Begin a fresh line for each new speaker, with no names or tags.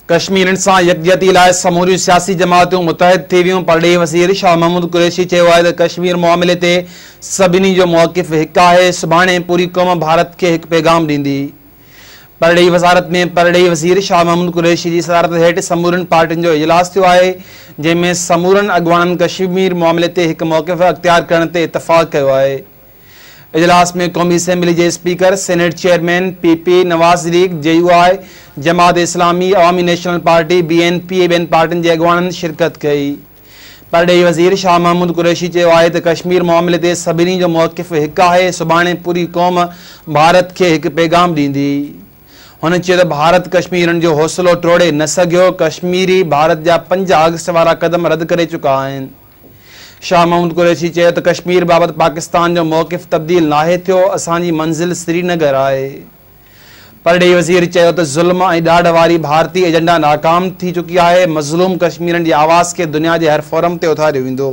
कश्मीर सां यकजहती लाइ समूरियूं सियासी जमातूं मुतहद थी वियूं। परॾेही वज़ीर शाह महमूद कुरैशी चयो आहे त कश्मीर मामले ते सभिनी जो मौक़िफ़ हिकु आहे। सुभाणे पूरी क़ौम भारत खे हिकु पैगाम ॾींदी। परॾेही वज़ारत में परॾेही वज़ीर शाह महमूद कुरैशी जी सदारत हेठि समूरनि पार्टियुनि जो इजलास थियो आहे, जंहिंमें समूरनि अॻवाननि कश्मीर मामले ते हिकु मौक़िफ़ अख़्तियार करण ते इतफ़ाक़ कयो आहे। इजलास में क़ौमी असेंबली के स्पीकर, सेनेट चेयरमैन पीपी, नवाज़ लीग, JUI, जमात इस्लामी, अवामी नेशनल पार्टी, BNP ॿियनि पार्टियुनि जे अॻवाननि शिरकत कई। परॾेही वज़ीर शाह महमूद कुरैशी चयो आहे त कश्मीर मामले ते सभिनी जो मौक़िफ़ हिकु आहे। सुभाणे पूरी क़ौम भारत खे हिकु पैगाम ॾींदी। हुन चयो त भारत कश्मीरनि जो हौसलो टोड़े न सघियो। कश्मीरी भारत जा 5 अगस्त वारा क़दम रद्द करे चुका आहिनि। शाह महमूद कुरैशी चयो त कश्मीर बाबति पाकिस्तान जो मौक़िफ़ तब्दील नाहे थियो। असांजी मंज़िल श्रीनगर आहे। परॾेही वज़ीर चयो त ज़ुल्म ऐं ॾाढ वारी भारतीय एजेंडा नाकाम थी चुकी आहे। मज़लूम कश्मीरनि जी आवाज़ खे दुनिया जे हर फोरम ते उथारियो वेंदो।